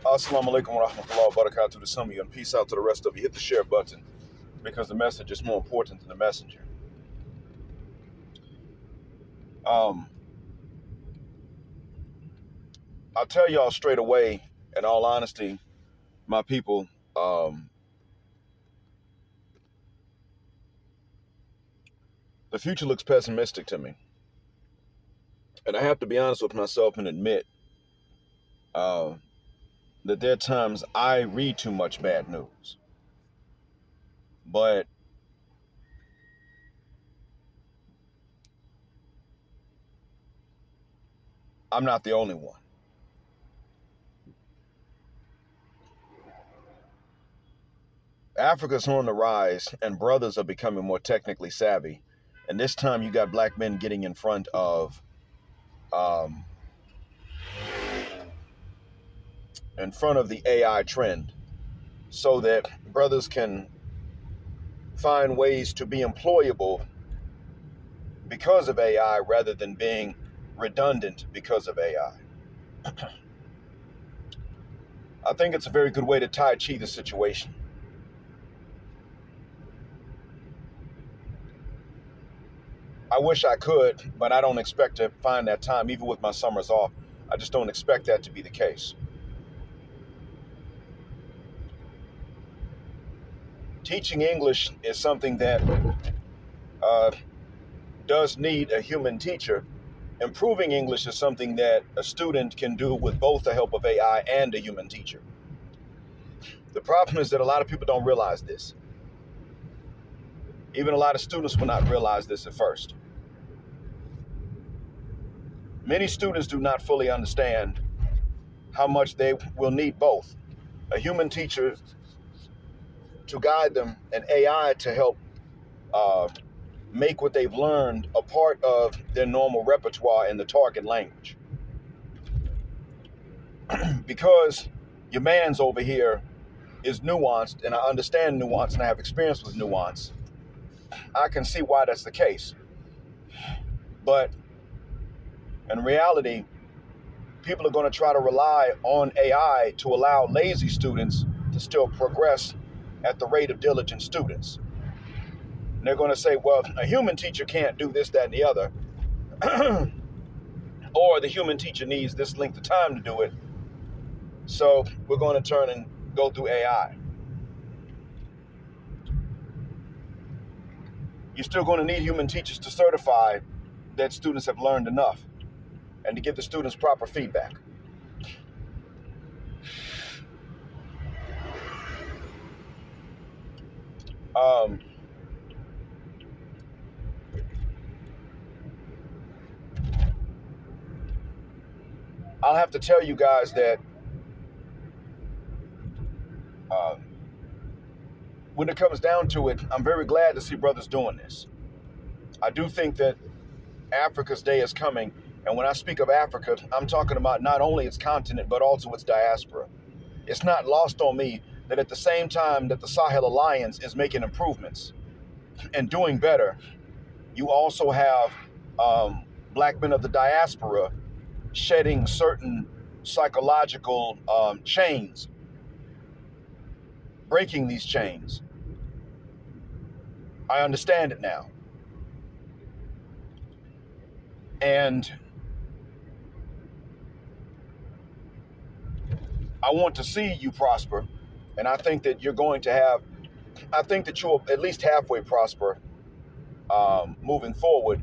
Assalamu alaikum wa rahmatullahi wa barakatuh to some of you, and peace out to the rest of you. Hit the share button because the message is more important than the messenger. I'll tell y'all straight away, in all honesty, my people, the future looks pessimistic to me. And I have to be honest with myself and admit that there are times I read too much bad news. But I'm not the only one. Africa's on the rise, and brothers are becoming more technically savvy. And this time you got black men getting in front of the AI trend so that brothers can find ways to be employable because of AI rather than being redundant because of AI. I think it's a very good way to Tai Chi the situation. I wish I could, but I don't expect to find that time, even with my summers off. I just don't expect that to be the case. Teaching English is something that does need a human teacher. Improving English is something that a student can do with both the help of AI and a human teacher. The problem is that a lot of people don't realize this. Even a lot of students will not realize this at first. Many students do not fully understand how much they will need both a human teacher to guide them and AI to help make what they've learned a part of their normal repertoire in the target language. Because your man's over here is nuanced, and I understand nuance, and I have experience with nuance, I can see why that's the case. But in reality, people are going to try to rely on AI to allow lazy students to still progress at the rate of diligent students. And they're going to say, well, a human teacher can't do this, that, and the other. Or the human teacher needs this length of time to do it. So we're going to turn and go through AI. You're still going to need human teachers to certify that students have learned enough and to give the students proper feedback. I'll have to tell you guys that when it comes down to it, I'm very glad to see brothers doing this. I do think that Africa's day is coming. And when I speak of Africa, I'm talking about not only its continent, but also its diaspora. It's not lost on me that at the same time that the Sahel Alliance is making improvements and doing better, you also have black men of the diaspora shedding certain psychological chains, breaking these chains. I understand it now. And I want to see you prosper. And I think that you're going to have, I think that you'll at least halfway prosper moving forward.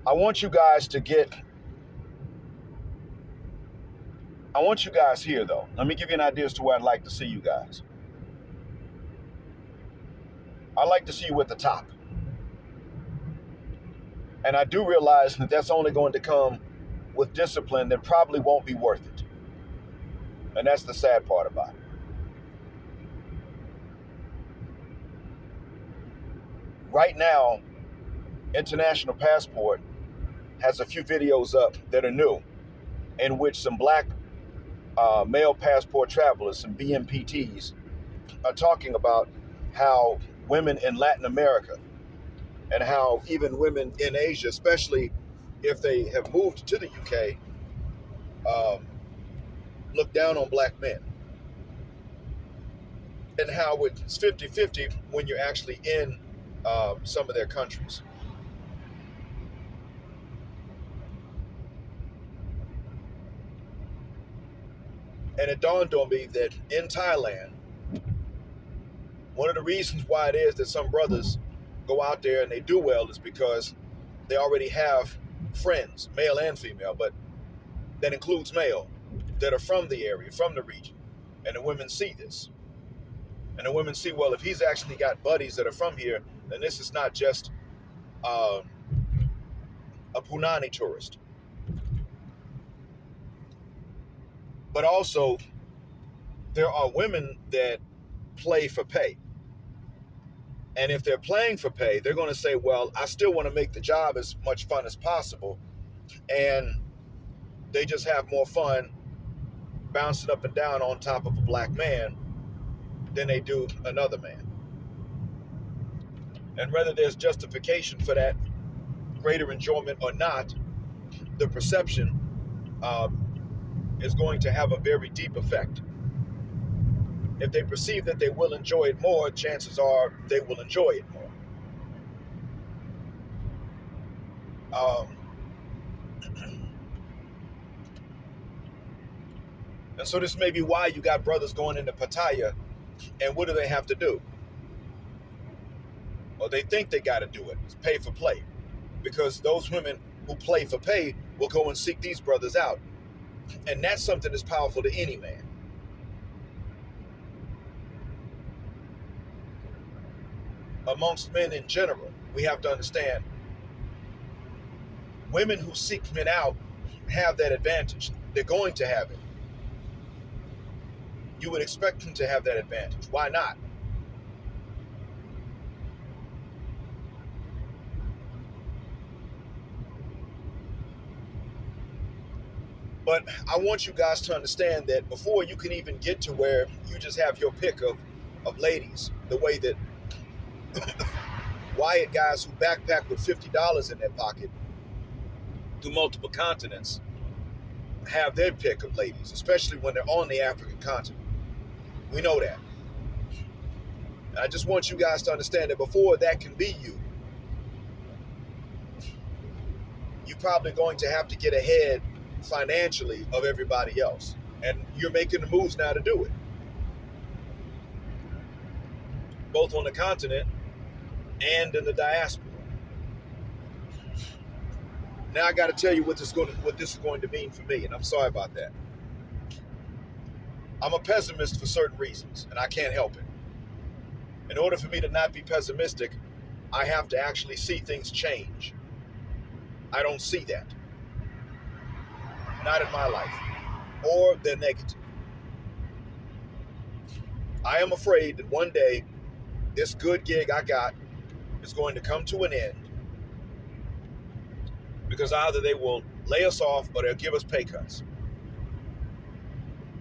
I want you guys here though. Let me give you an idea as to where I'd like to see you guys. I'd like to see you at the top. And I do realize that that's only going to come with discipline that probably won't be worth it. And that's the sad part about it. Right now, International Passport has a few videos up that are new in which some black male passport travelers, some BMPTs, are talking about how women in Latin America and how even women in Asia, especially if they have moved to the UK, look down on black men, and how it's 50-50 when you're actually in some of their countries. And it dawned on me that in Thailand, one of the reasons why it is that some brothers go out there and they do well is because they already have friends, male and female, but that includes male, that are from the area, from the region. And the women see this. And the women see, well, if he's actually got buddies that are from here, then this is not just a Punani tourist. But also, there are women that play for pay. And if they're playing for pay, they're going to say, well, I still want to make the job as much fun as possible. And they just have more fun bouncing up and down on top of a black man than they do another man. And whether there's justification for that greater enjoyment or not, the perception is going to have a very deep effect. If they perceive that they will enjoy it more, chances are they will enjoy it more. And so this may be why you got brothers going into Pattaya, and what do they have to do? Well, they think they got to do it. It's pay for play. Because those women who play for pay will go and seek these brothers out. And that's something that's powerful to any man. Amongst men in general, we have to understand women who seek men out have that advantage. They're going to have it. You would expect them to have that advantage. Why not? But I want you guys to understand that before you can even get to where you just have your pick of ladies, the way that Wyatt guys who backpack with $50 in their pocket through multiple continents have their pick of ladies, especially when they're on the African continent. We know that. And I just want you guys to understand that before that can be you, you're probably going to have to get ahead financially of everybody else. And you're making the moves now to do it. Both on the continent and in the diaspora. Now I got to tell you what this is going to mean for me, and I'm sorry about that. I'm a pessimist for certain reasons, and I can't help it. In order for me to not be pessimistic, I have to actually see things change. I don't see that. Not in my life. Or they're negative. I am afraid that one day this good gig I got is going to come to an end because either they will lay us off or they'll give us pay cuts.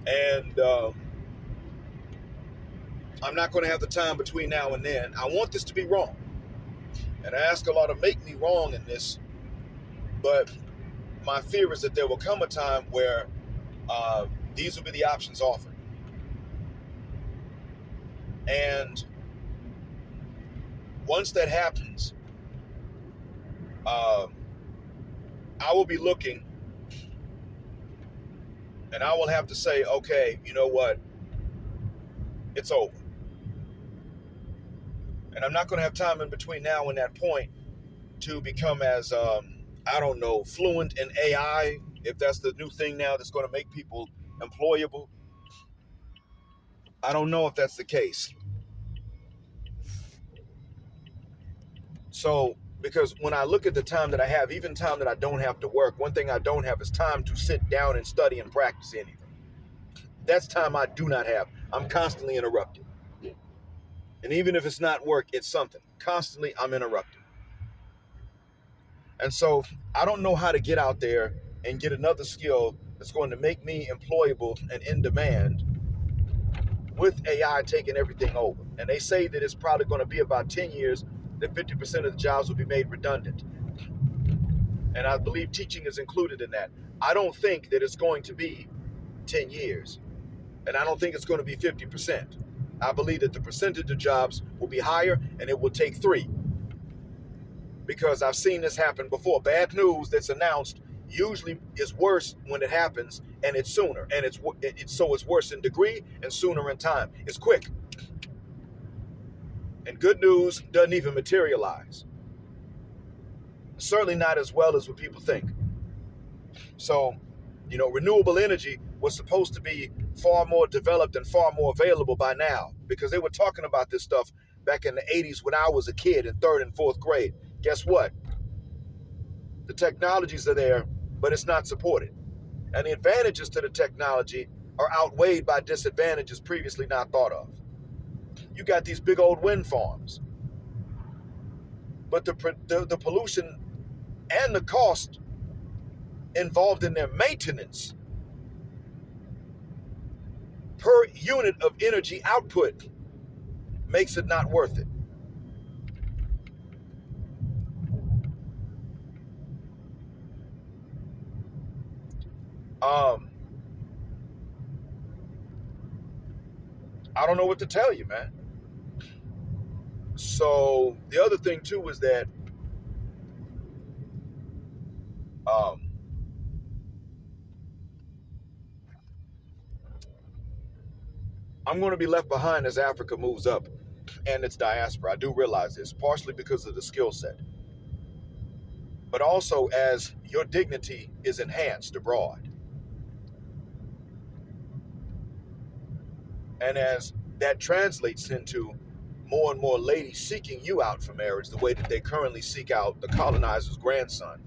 And I'm not going to have the time between now and then. I want this to be wrong. And I ask Allah to make me wrong in this. But my fear is that there will come a time where these will be the options offered. And once that happens, I will be looking and I will have to say, okay, you know what? It's over. And I'm not going to have time in between now and that point to become as, I don't know, fluent in AI, if that's the new thing now that's going to make people employable. I don't know if that's the case. So, because when I look at the time that I have, even time that I don't have to work, one thing I don't have is time to sit down and study and practice anything. That's time I do not have. I'm constantly interrupted. And even if it's not work, it's something. Constantly, I'm interrupted. And so I don't know how to get out there and get another skill that's going to make me employable and in demand with AI taking everything over. And they say that it's probably going to be about 10 years that 50% of the jobs will be made redundant. And I believe teaching is included in that. I don't think that it's going to be 10 years. And I don't think it's going to be 50%. I believe that the percentage of jobs will be higher and it will take 3. Because I've seen this happen before. Bad news that's announced usually is worse when it happens, and it's sooner. And it's worse in degree and sooner in time. It's quick. And good news doesn't even materialize. Certainly not as well as what people think. So, renewable energy was supposed to be far more developed and far more available by now, because they were talking about this stuff back in the 80s when I was a kid in 3rd and 4th grade. Guess what? The technologies are there, but it's not supported. And the advantages to the technology are outweighed by disadvantages previously not thought of. You got these big old wind farms, but the pollution and the cost involved in their maintenance per unit of energy output makes it not worth it. I don't know what to tell you, man. So the other thing too is that I'm going to be left behind as Africa moves up and its diaspora. I do realize this, partially because of the skill set, but also as your dignity is enhanced abroad. And as that translates into more and more ladies seeking you out for marriage the way that they currently seek out the colonizer's grandson.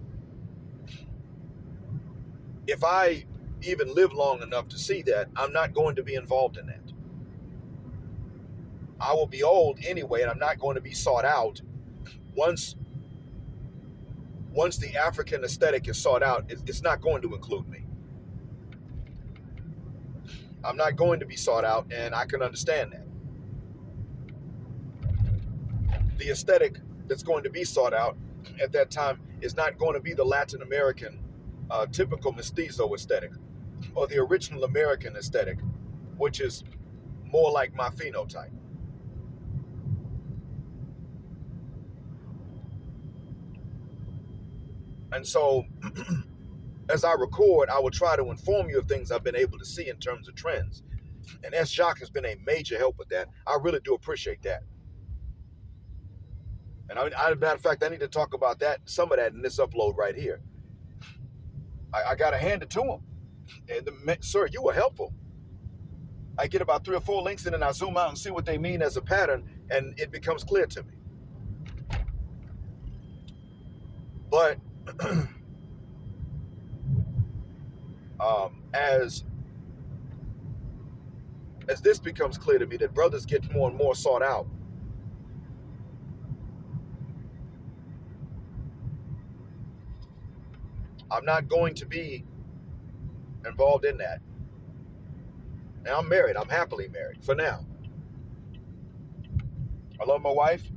If I even live long enough to see that, I'm not going to be involved in that. I will be old anyway, and I'm not going to be sought out. Once the African aesthetic is sought out, it's not going to include me. I'm not going to be sought out, and I can understand that. The aesthetic that's going to be sought out at that time is not going to be the Latin American typical mestizo aesthetic or the original American aesthetic, which is more like my phenotype. And so as I record, I will try to inform you of things I've been able to see in terms of trends. And S. Jacques has been a major help with that. I really do appreciate that. And matter of fact, I need to talk about some of that in this upload right here. I got to hand it to him. And sir, you were helpful. I get about 3 or 4 links in and I zoom out and see what they mean as a pattern, and it becomes clear to me. But as this becomes clear to me that brothers get more and more sought out, I'm not going to be involved in that. And I'm married. I'm happily married for now. I love my wife,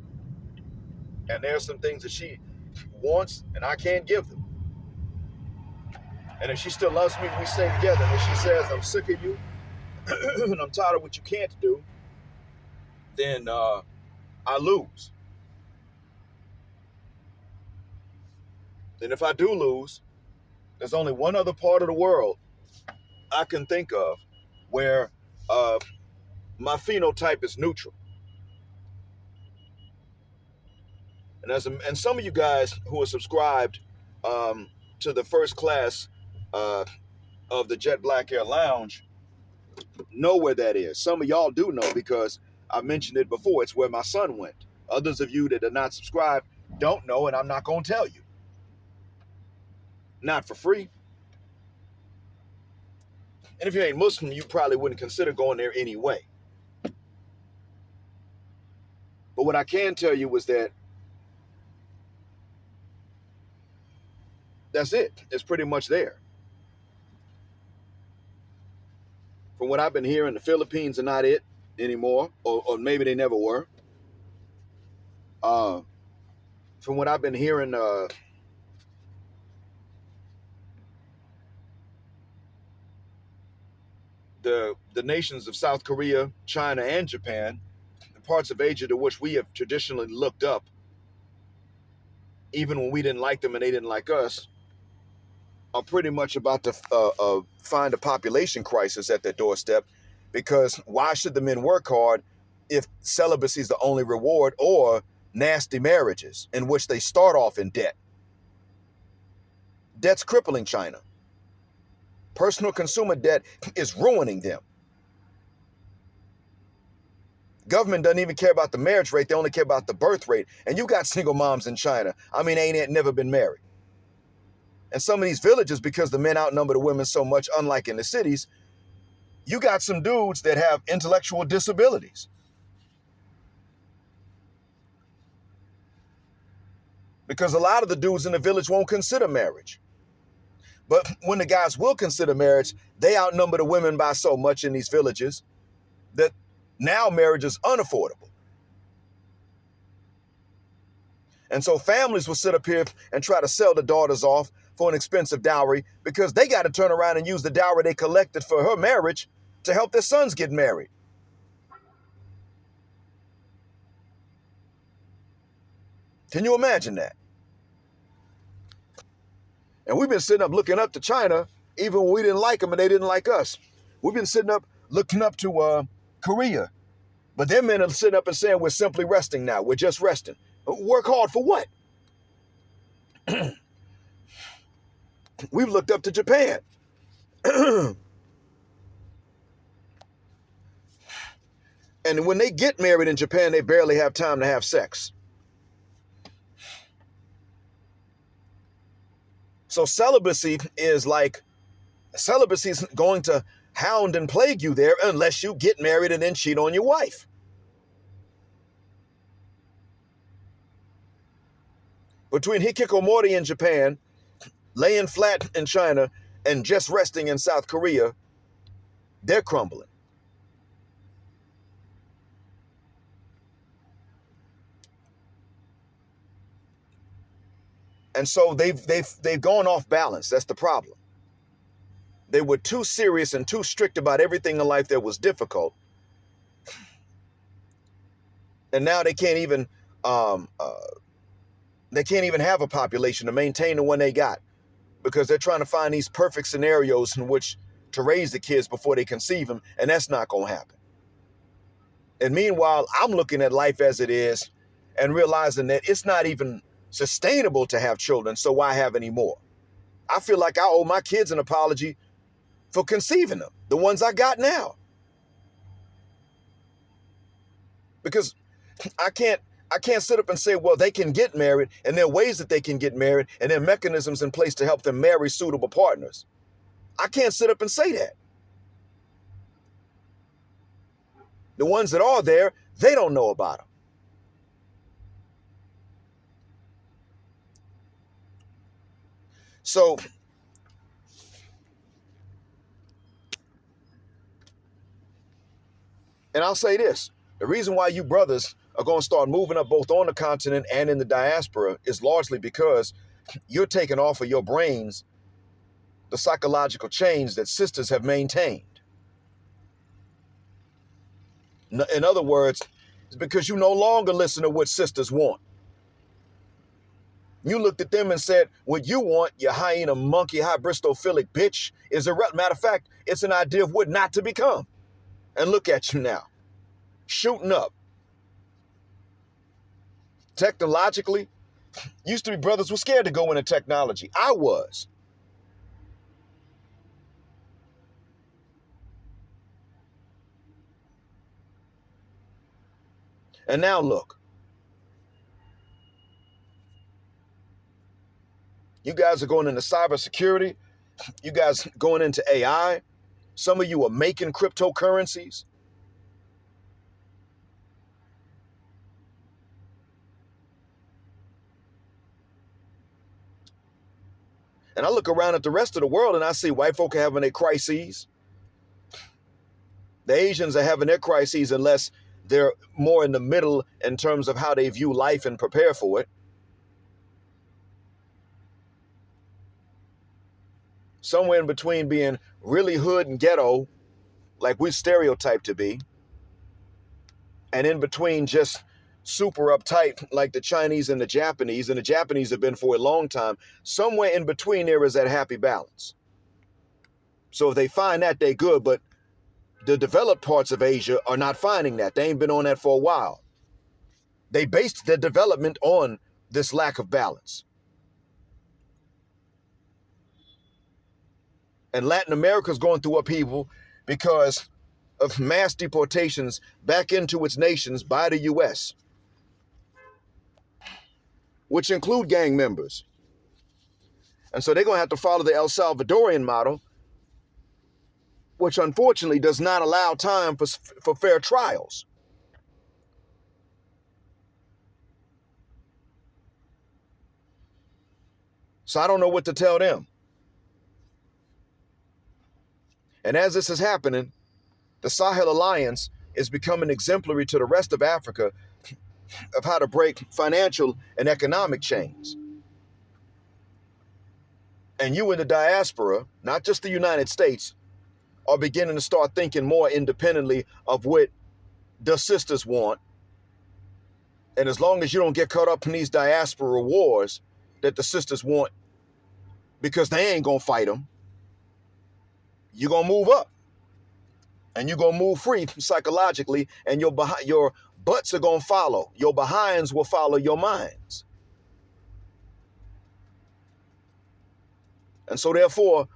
and there are some things that she wants and I can't give them. And if she still loves me, we stay together. And if she says, I'm sick of you and I'm tired of what you can't do, then I lose. And if I do lose, there's only one other part of the world I can think of where my phenotype is neutral. And some of you guys who are subscribed to the first class of the Jet Black Air Lounge know where that is. Some of y'all do know because I mentioned it before. It's where my son went. Others of you that are not subscribed don't know, and I'm not going to tell you. Not for free. And if you ain't Muslim, you probably wouldn't consider going there anyway. But what I can tell you was that that's it. It's pretty much there. From what I've been hearing, the Philippines are not it anymore, or maybe they never were. From what I've been hearing, the nations of South Korea, China, and Japan, the parts of Asia to which we have traditionally looked up, even when we didn't like them and they didn't like us, are pretty much about to find a population crisis at their doorstep. Because why should the men work hard if celibacy is the only reward, or nasty marriages in which they start off in debt? Debt's crippling China. Personal consumer debt is ruining them. Government doesn't even care about the marriage rate. They only care about the birth rate. And you got single moms in China. I mean, ain't never been married. And some of these villages, because the men outnumber the women so much, unlike in the cities, you got some dudes that have intellectual disabilities. Because a lot of the dudes in the village won't consider marriage. But when the guys will consider marriage, they outnumber the women by so much in these villages that now marriage is unaffordable. And so families will sit up here and try to sell the daughters off for an expensive dowry, because they got to turn around and use the dowry they collected for her marriage to help their sons get married. Can you imagine that? And we've been sitting up looking up to China, even when we didn't like them and they didn't like us. We've been sitting up looking up to Korea. But their men are sitting up and saying, we're simply resting now. We're just resting. Work hard for what? We've looked up to Japan. And when they get married in Japan, they barely have time to have sex. So celibacy is going to hound and plague you there unless you get married and then cheat on your wife. Between hikikomori in Japan, laying flat in China, and just resting in South Korea, they're crumbling. And so they've gone off balance. That's the problem. They were too serious and too strict about everything in life that was difficult. And now they can't even have a population to maintain the one they got, because they're trying to find these perfect scenarios in which to raise the kids before they conceive them, and that's not going to happen. And meanwhile, I'm looking at life as it is and realizing that it's not even sustainable to have children, so why have any more? I feel like I owe my kids an apology for conceiving them, the ones I got now. Because I can't sit up and say, well, they can get married, and there are ways that they can get married, and there are mechanisms in place to help them marry suitable partners. I can't sit up and say that. The ones that are there, they don't know about them. So, and I'll say this, the reason why you brothers are going to start moving up both on the continent and in the diaspora is largely because you're taking off of your brains the psychological change that sisters have maintained. In other words, it's because you no longer listen to what sisters want. You looked at them and said, what you want, you hyena, monkey, hybristophilic bitch, is a matter of fact, it's an idea of what not to become. And look at you now, shooting up. Technologically, used to be brothers were scared to go into technology. I was. And now look, you guys are going into cybersecurity. You guys going into AI. Some of you are making cryptocurrencies. And I look around at the rest of the world and I see white folk having their crises. The Asians are having their crises unless they're more in the middle in terms of how they view life and prepare for it. Somewhere in between being really hood and ghetto like we stereotype to be, and in between just super uptight like the Chinese and the Japanese have been for a long time. Somewhere in between there is that happy balance. So if they find that, they good, but the developed parts of Asia are not finding that. They ain't been on that for a while. They based their development on this lack of balance. And Latin America is going through upheaval because of mass deportations back into its nations by the U.S., which include gang members. And so they're going to have to follow the El Salvadorian model, which unfortunately does not allow time for fair trials. So I don't know what to tell them. And as this is happening, the Sahel Alliance is becoming exemplary to the rest of Africa of how to break financial and economic chains. And you in the diaspora, not just the United States, are beginning to start thinking more independently of what the sisters want. And as long as you don't get caught up in these diaspora wars that the sisters want, because they ain't gonna fight them, you're gonna move up. And you're gonna move free psychologically, and your butts are gonna follow. Your behinds will follow your minds. And so therefore,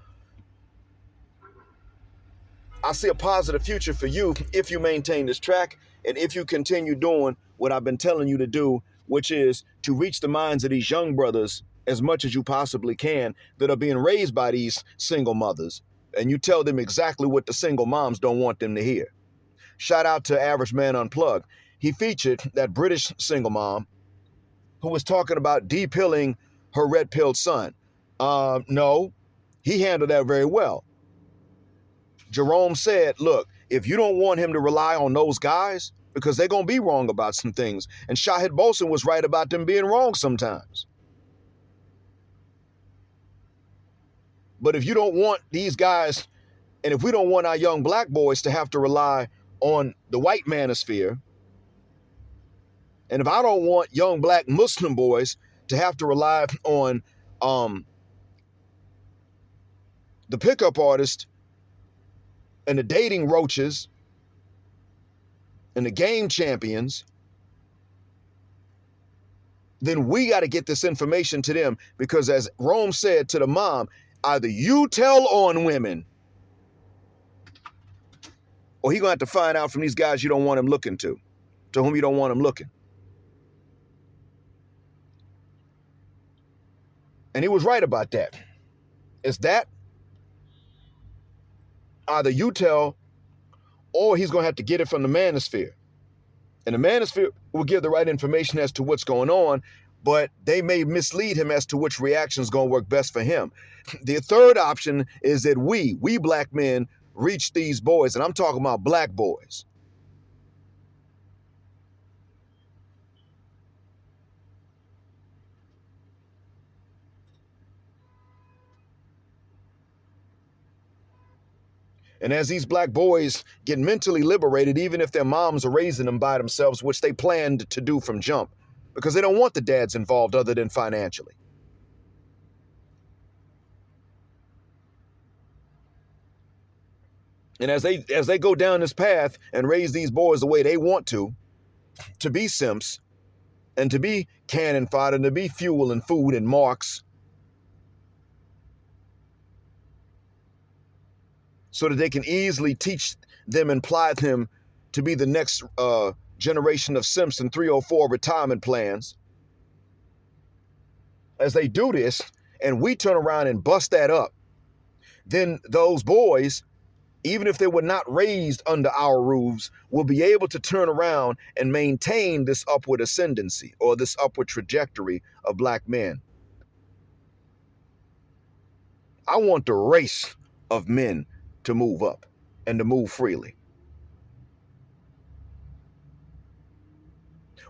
I see a positive future for you if you maintain this track and if you continue doing what I've been telling you to do, which is to reach the minds of these young brothers as much as you possibly can that are being raised by these single mothers. And you tell them exactly what the single moms don't want them to hear. Shout out to Average Man Unplugged. He featured that British single mom who was talking about de-pilling her red-pilled son. No, he handled that very well. Jerome said, look, if you don't want him to rely on those guys, because they're going to be wrong about some things, and Shahid Bolson was right about them being wrong sometimes. But if you don't want these guys, and if we don't want our young black boys to have to rely on the white manosphere, and if I don't want young black Muslim boys to have to rely on the pickup artist and the dating roaches and the game champions, then we got to get this information to them, because as Rome said to the mom, either you tell on women or he gonna have to find out from these guys you don't want him looking to whom you don't want him looking. And he was right about that. It's that either you tell or he's gonna have to get it from the manosphere. And the manosphere will give the right information as to what's going on, but they may mislead him as to which reaction is going to work best for him. The third option is that we black men, reach these boys, and I'm talking about black boys. And as these black boys get mentally liberated, even if their moms are raising them by themselves, which they planned to do from jump, because they don't want the dads involved other than financially. And as they go down this path and raise these boys the way they want to be simps and to be cannon fodder and to be fuel and food and marks, so that they can easily teach them and ply them to be the next generation of simps and 304 retirement plans. As they do this, and we turn around and bust that up, then those boys, even if they were not raised under our roofs, will be able to turn around and maintain this upward ascendancy or this upward trajectory of black men. I want the race of men to move up and to move freely.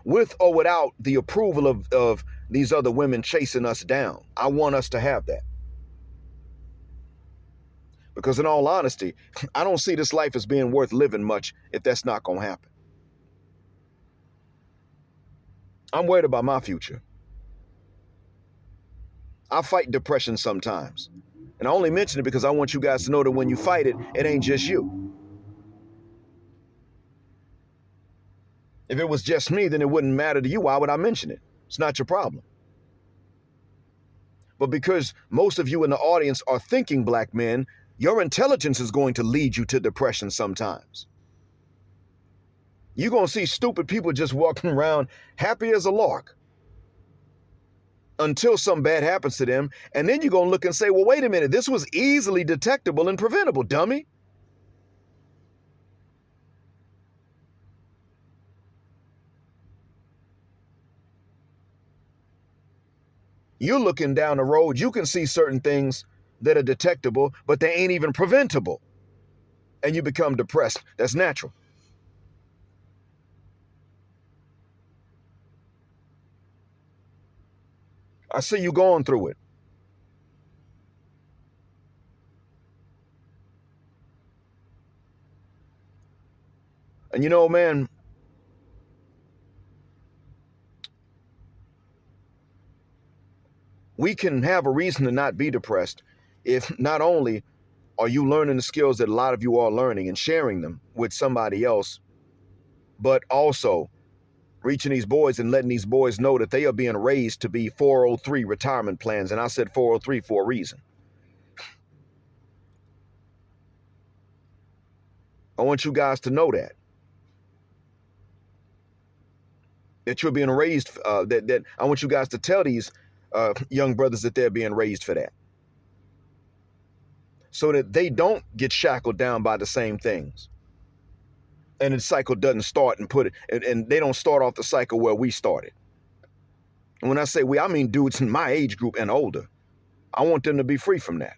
With or without the approval of these other women chasing us down. I want us to have that. Because in all honesty, I don't see this life as being worth living much if that's not going to happen. I'm worried about my future. I fight depression sometimes. And I only mention it because I want you guys to know that when you fight it, it ain't just you. If it was just me, then it wouldn't matter to you. Why would I mention it? It's not your problem. But because most of you in the audience are thinking black men, your intelligence is going to lead you to depression sometimes. You're going to see stupid people just walking around happy as a lark until something bad happens to them. And then you're going to look and say, well, wait a minute, this was easily detectable and preventable, dummy. You're looking down the road, you can see certain things that are detectable, but they ain't even preventable. And you become depressed. That's natural. I see you going through it. And you know, man, we can have a reason to not be depressed if not only are you learning the skills that a lot of you are learning and sharing them with somebody else, but also reaching these boys and letting these boys know that they are being raised to be 403 retirement plans. And I said 403 for a reason. I want you guys to know that you're being raised, that I want you guys to tell these young brothers that they're being raised for that, so that they don't get shackled down by the same things. And the cycle doesn't start and they don't start off the cycle where we started. And when I say we, I mean dudes in my age group and older. I want them to be free from that.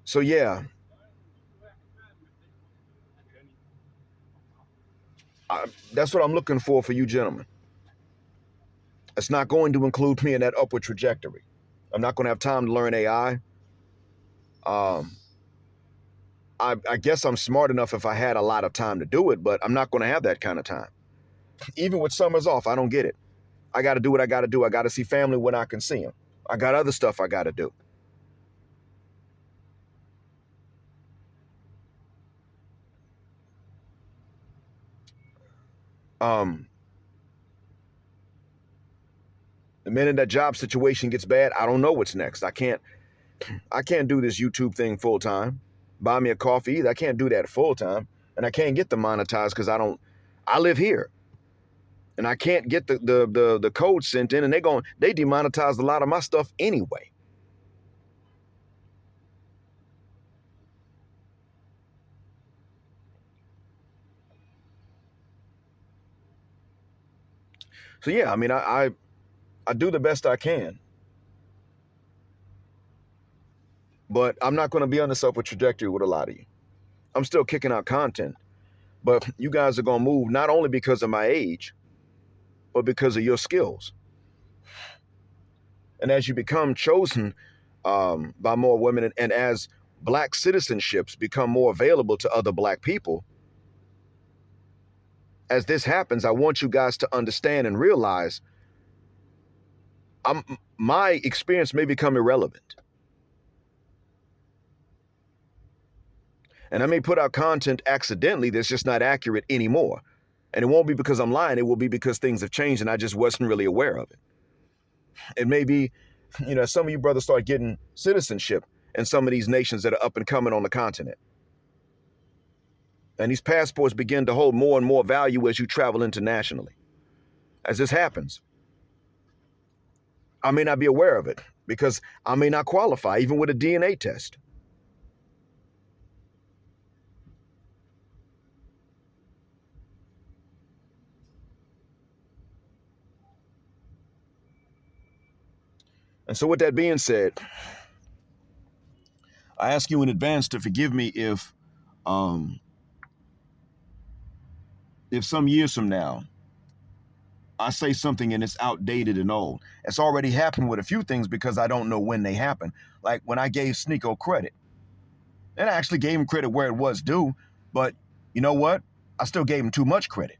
So yeah, that's what I'm looking for you gentlemen. It's not going to include me in that upward trajectory. I'm not going to have time to learn AI. Um, I guess I'm smart enough if I had a lot of time to do it, but I'm not going to have that kind of time. Even with summers off, I don't get it. I got to do what I got to do. I got to see family when I can see them. I got other stuff I got to do. Um, the minute that job situation gets bad, I don't know what's next. I can't do this YouTube thing full time. Buy me a coffee either. I can't do that full time, and I can't get them monetized because I live here, and I can't get the code sent in, and they demonetized a lot of my stuff anyway. So yeah, I mean, I do the best I can, but I'm not going to be on this upward trajectory with a lot of you. I'm still kicking out content, but you guys are going to move not only because of my age, but because of your skills. And as you become chosen by more women, and as black citizenships become more available to other black people, as this happens, I want you guys to understand and realize my experience may become irrelevant. And I may put out content accidentally that's just not accurate anymore. And it won't be because I'm lying. It will be because things have changed and I just wasn't really aware of it. It may be, some of you brothers start getting citizenship in some of these nations that are up and coming on the continent. And these passports begin to hold more and more value as you travel internationally. As this happens, I may not be aware of it because I may not qualify, even with a DNA test. And so with that being said, I ask you in advance to forgive me if some years from now I say something and it's outdated and old. It's already happened with a few things because I don't know when they happened. Like when I gave Sneako credit, and I actually gave him credit where it was due, but you know what? I still gave him too much credit.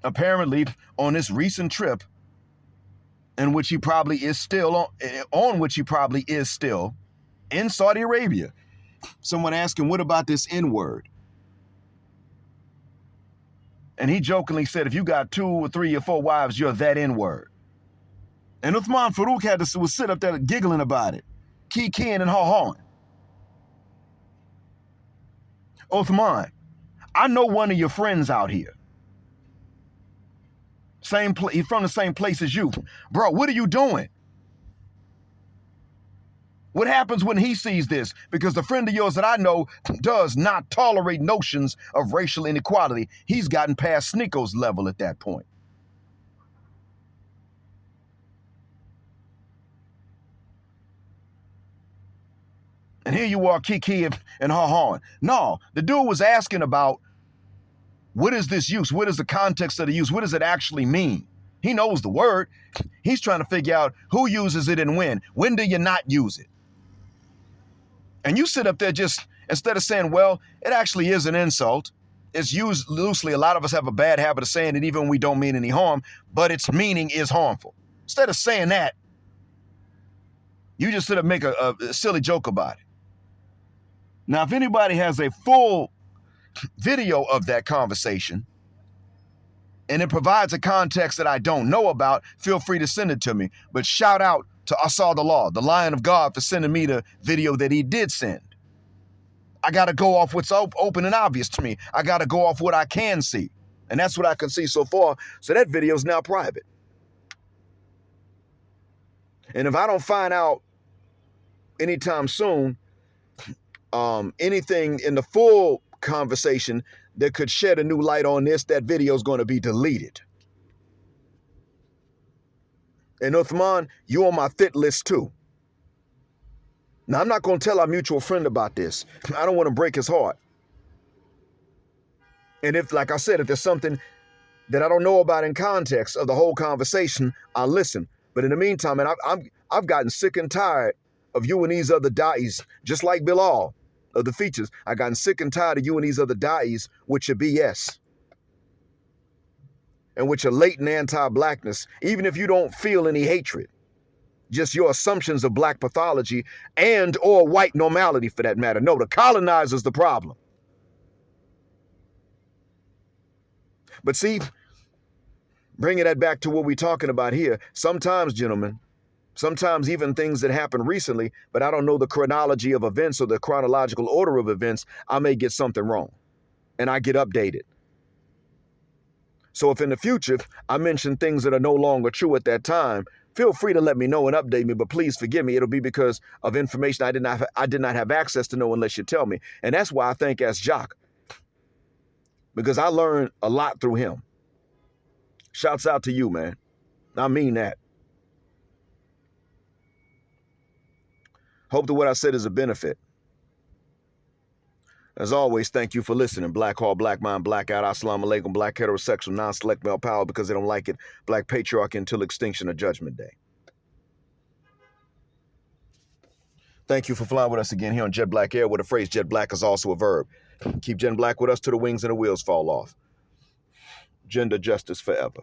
Apparently, on this recent trip, in which he probably is still on which he probably is still in Saudi Arabia, someone asked him, "What about this N-word?" And he jokingly said, "If you got 2 or 3 or 4 wives, you're that N-word." And Uthman Farouk was sit up there giggling about it, kikiing and haw-hawing. Uthman, I know one of your friends out here. He's from the same place as you. Bro, what are you doing? What happens when he sees this? Because the friend of yours that I know does not tolerate notions of racial inequality. He's gotten past Sneako's level at that point. And here you are, Kiki and ha-hawing. No, the dude was asking about, what is this use? What is the context of the use? What does it actually mean? He knows the word. He's trying to figure out who uses it and when. When do you not use it? And you sit up there just, instead of saying, well, it actually is an insult. It's used loosely. A lot of us have a bad habit of saying it even when we don't mean any harm, but its meaning is harmful. Instead of saying that, you just sit up and make a silly joke about it. Now, if anybody has a full video of that conversation and it provides a context that I don't know about, feel free to send it to me. But shout out to Asad Allah, the Lion of God, for sending me the video that he did send. I got to go off what's open and obvious to me. I got to go off what I can see. And that's what I can see so far. So that video is now private. And if I don't find out anytime soon, anything in the full conversation that could shed a new light on this, that video is going to be deleted. And Uthman, you on my fit list too. Now, I'm not going to tell our mutual friend about this. I don't want to break his heart. And if, like I said, if there's something that I don't know about in context of the whole conversation, I'll listen. But in the meantime, and I've gotten sick and tired of you and these other da'is, just like Bilal of the features. I've gotten sick and tired of you and these other da'is with your BS and with your latent anti-blackness, even if you don't feel any hatred. Just your assumptions of black pathology and or white normality for that matter. No, the colonizer's the problem. But see, bringing that back to what we're talking about here, sometimes, gentlemen, sometimes even things that happened recently, but I don't know the chronology of events or the chronological order of events, I may get something wrong and I get updated. So if in the future I mention things that are no longer true at that time, feel free to let me know and update me, but please forgive me. It'll be because of information I did not have access to know unless you tell me. And that's why I thank As Jock, because I learned a lot through him. Shouts out to you, man. I mean that. Hope that what I said is a benefit. As always, thank you for listening. Black Hall, Black Mind, Blackout, Assalamu Alaikum, Black Heterosexual, Non-Select Male Power because they don't like it, Black Patriarchy until extinction or Judgment Day. Thank you for flying with us again here on Jet Black Air, where the phrase Jet Black is also a verb. Keep Jet Black with us till the wings and the wheels fall off. Gender justice forever.